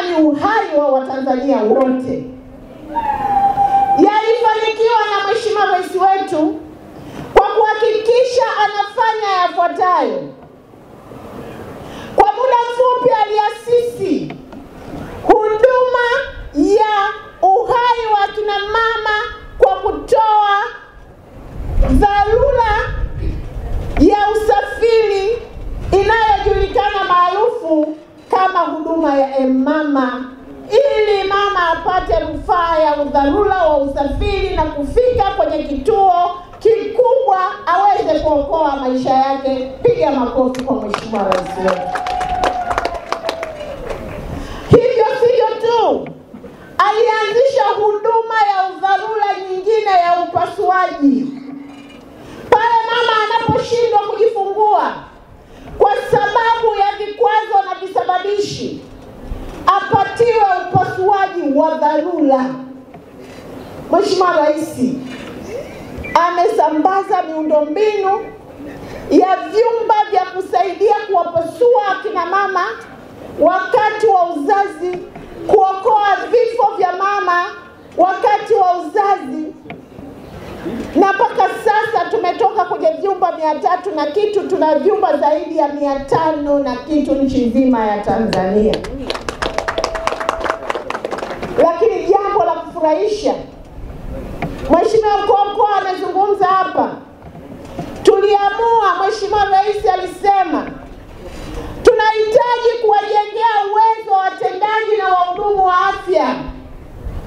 mama ni uhai wa Watanzania wote. Yalifanikiwa na Mheshimiwa Rais wetu kwa kuhakikisha anafanya yafuatayo. Kwa muda mfupi aliasisi huduma ya uhai wa kina mama kwa kutoa dharura ya usafiri inayojulikana maarufu kama huduma ya mama, ili mama apate rufaa ya dharura wa usafiri na kufika kwenye kituo kikubwa aweze kuokoa maisha yake. Piga makofi kwa Mheshimiwa Rais wetu. Hivyo sivyo tu, alianzisha huduma ya dharura nyingine ya upasuaji. Pale mama anaposhindwa kujifungua kwa sababu ya vikwazo na visababishi, apatiwe upasuaji wa dharura. Mheshimiwa Rais amesambaza miundombinu ya vyumba vya kusaidia kuwapasua akina mama wakati wa uzazi, kuokoa vifo vya mama wakati wa uzazi. Na mpaka sasa tumetoka kwenye vyumba 300 na kitu, tuna vyumba zaidi ya 500 na kitu nchi nzima ya Tanzania. Lakini jambo la kufurahisha, Mheshimiwa Mkuu wa Mkoa amezungumza hapa. Tuliamua, Mheshimiwa Rais alisema tunahitaji kuwajengea uwezo wa watendaji na wahudumu wa afya,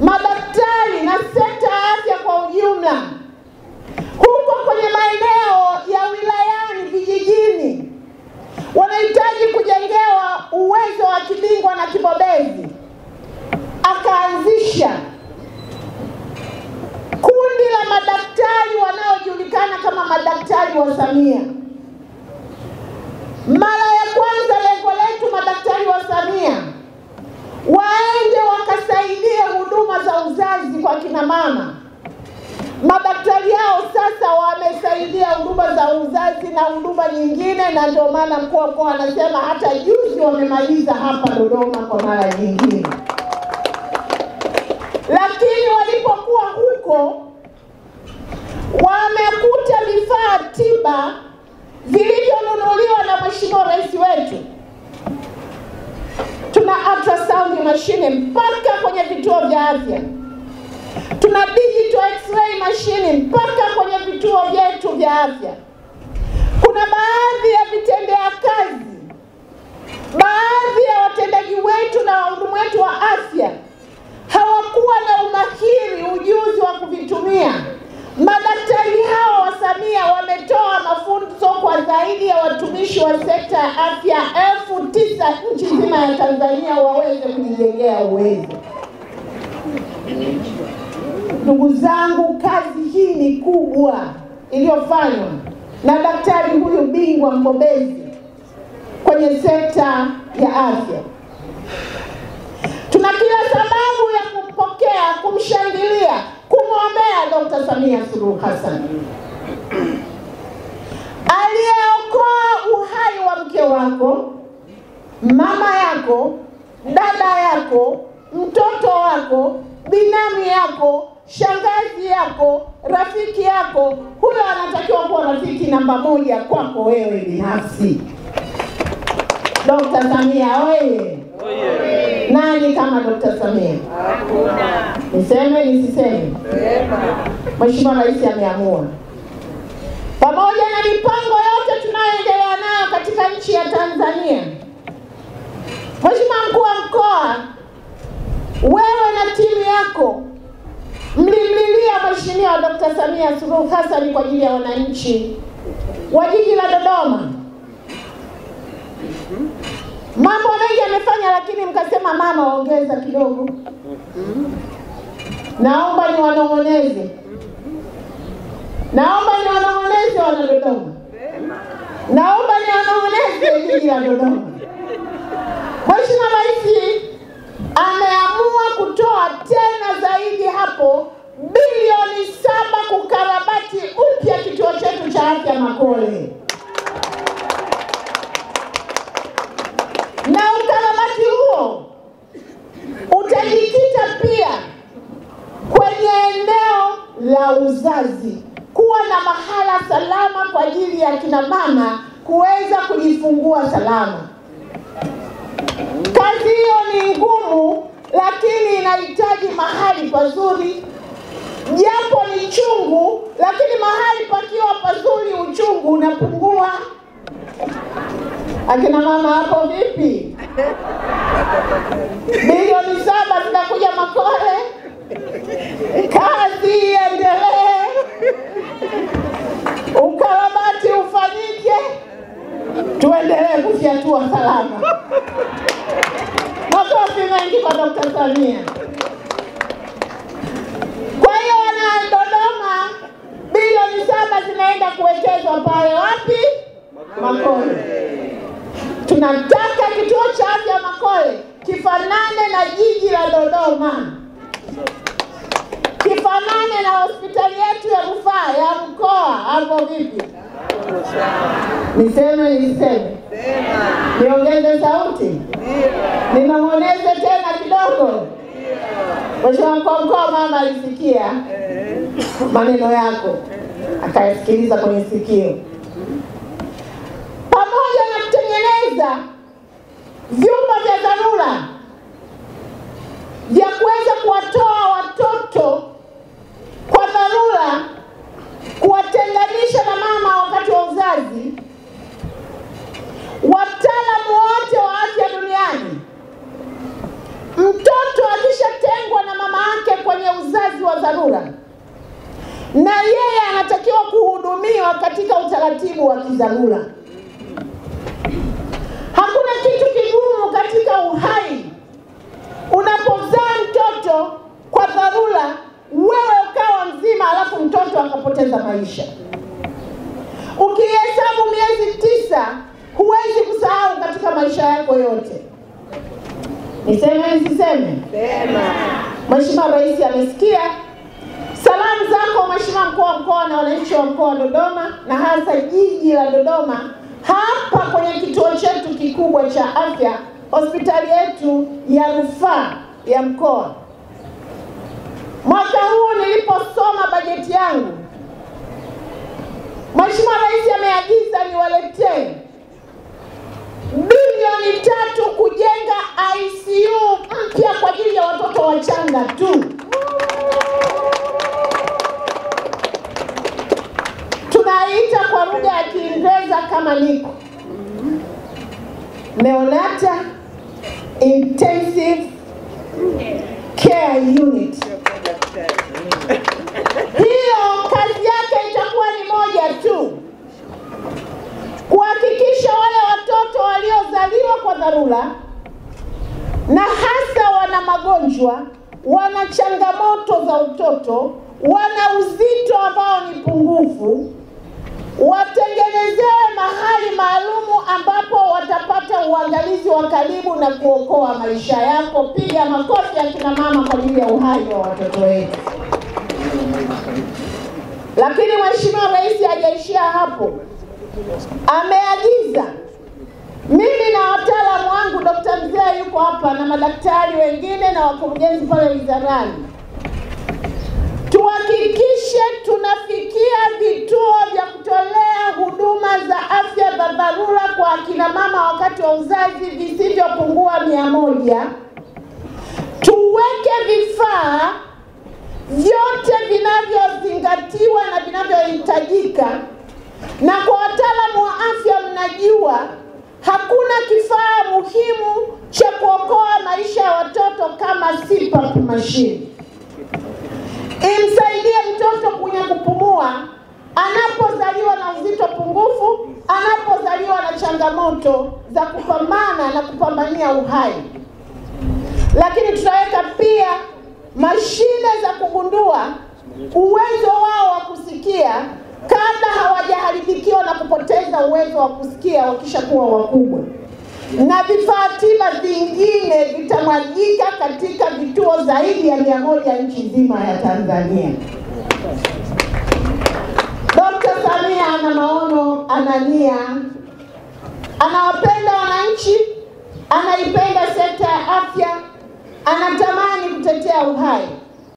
madaktari na sekta ya afya kwa ujumla huko kwenye maeneo ya wilayani, vijijini. Wanahitaji kujengewa uwezo wa kibingwa na kibobezi. Akaanzisha kundi la madaktari wanaojulikana kama madaktari wa Samia. Mara ya kwanza lengo letu madaktari wa Samia waende wakasaidie huduma za uzazi kwa kina mama. Madaktari hao sasa wamesaidia huduma za uzazi na huduma nyingine, na ndio maana mkuu wa mkoa anasema hata juzi wamemaliza hapa Dodoma kwa mara nyingine. Lakini walipokuwa huko wamekuta vifaa tiba vilivyonunuliwa na Mheshimiwa Rais wetu. Tuna ultrasound machine mpaka kwenye vituo vya afya. Tuna digital x-ray machine mpaka kwenye vituo vyetu vya afya. Kuna baadhi ya vitendea kazi, baadhi ya watendaji wetu na wahudumu wetu wa afya hawakuwa na umahiri, ujuzi wa kuvitumia. Madaktari hao wa Samia wametoa mafunzo kwa zaidi ya watumishi wa sekta ya afya 9,000 nchi nzima ya Tanzania waweze kujijengea uwezo. Ndugu zangu, kazi hii ni kubwa iliyofanywa na daktari huyu bingwa mbobezi kwenye sekta ya afya. Tuna kila sababu ya kumpokea, kumshangilia, kumwombea Dr. Samia Suluhu Hassan, aliyeokoa uhai wa mke wako, mama yako, dada yako, mtoto wako, binamu yako, shangazi yako, rafiki yako. Huyo anatakiwa kuwa rafiki namba 1 kwako wewe binafsi. Dr. Samia oye! Nani kama Dr. Samia? Hakuna. Niseme nisiseme? Mheshimiwa Rais ameamua, pamoja na mipango yote tunayoendelea nayo katika nchi ya Tanzania, Mheshimiwa Mkuu wa Mkoa, wewe na timu yako mlimlilia Mheshimiwa Dr. Samia Suluhu Hassan kwa ajili ya wananchi wa jiji la Dodoma. Mambo mengi amefanya, lakini mkasema mama ongeza kidogo. Naomba ni wanong'oneze. Naomba ni wanong'oneze wana Dodoma. Naomba ni wanong'oneze jiji la Dodoma. Mheshimiwa Rais ameamua kutoa tena zaidi hapo bilioni 7 kukarabati upya kituo chetu cha afya Makole. Na ukarabati huo ajili ya kina mama kuweza kujifungua salama. Kazi hiyo ni ngumu, lakini inahitaji mahali pazuri. Japo ni chungu, lakini mahali pakiwa pazuri uchungu unapungua. Akina mama hapo vipi? Bilioni 7 zinakuja Makole. Kazi iendelee. Ukarabati ufanyike. Tuendelee kufyatua salama. Makofi mengi kwa Dr. Samia. Kwa hiyo wana Dodoma, bilioni 7 zinaenda kuwekezwa pale wapi? Makole. Tunataka kituo cha afya Makole kifanane na jiji la Dodoma, kifanane na hospitali yetu ya rufaa ya mkoa. Hapo vipi? Niseme niongeze sauti, ninong'oneze tena kidogo. Mheshimiwa mkuu wa mkoa, mama alisikia maneno yako, akayasikiliza kwenye sikio. Pamoja na kutengeneza vyumba vya dharura vya kuweza kuwatoa watoto kwa dharura, kuwatenganisha na mama wakati wa uzazi, wataalamu wote wa afya duniani, mtoto akishatengwa na mama yake kwenye uzazi wa dharura, na yeye anatakiwa kuhudumiwa katika utaratibu wa kidharura. Hakuna kitu kigumu katika uhai. Unapozaa mtoto kwa dharura, wewe ukawa mzima alafu mtoto akapoteza maisha. Ukihesabu miezi 9, huwezi kusahau katika maisha yako yote. Niseme nisiseme? Sema. Mheshimiwa Rais amesikia salamu zako Mheshimiwa mkuu wa mkoa na wananchi wa mkoa wa Dodoma, na hasa jiji la Dodoma. Hapa kwenye kituo chetu kikubwa cha afya, hospitali yetu ya rufaa ya mkoa, mwaka huu niliposoma bajeti yangu, Mheshimiwa Rais ameagiza niwaletee bilioni 3 kujenga ICU mpya kwa ajili ya watoto wachanga tu. Tunaita kwa lugha ya Kiingereza kama NICU, Neonatal Intensive Care Unit. Hiyo kazi yake itakuwa ni moja tu, kuhakikisha wale watoto waliozaliwa kwa dharura na hasa wana magonjwa, wana changamoto za utoto, wana uzito ambao ni pungufu, watengenezewe mahali maalumu ambapo watapata uangalizi wa karibu na kuokoa maisha yako. Piga makofi ya kina mama kwa ajili ya uhai wa watoto wetu. Lakini Mheshimiwa Rais hajaishia hapo. Ameagiza mimi na wataalamu wangu, Dr. Mzee yuko hapa na madaktari wengine na wakurugenzi pale wizarani, tuhakikishe tunafikia vituo vya kutolea huduma za afya za dharura kwa akina mama wakati wa uzazi visivyopungua 100. Tuweke vifaa vyote vinavyozingatiwa na vinavyohitajika. Na kwa wataalamu wa afya, mnajua hakuna kifaa muhimu cha kuokoa maisha ya watoto kama CPAP machine. Imsaidie mtoto kwenye kupumua anapozaliwa na uzito pungufu, anapozaliwa na changamoto za kupambana na kupambania uhai. Lakini tutaweka pia mashine za kugundua uwezo wao wa kusikia kabla hawajaharibikiwa na kupoteza uwezo wa kusikia wakishakuwa wakubwa. Na vifaa tiba vingine vitamwagika katika vituo zaidi ya 100 nchi nzima ya Tanzania. Dr. Samia ana maono, ana nia, anawapenda wananchi, anaipenda sekta ya afya, anatamani kutetea uhai.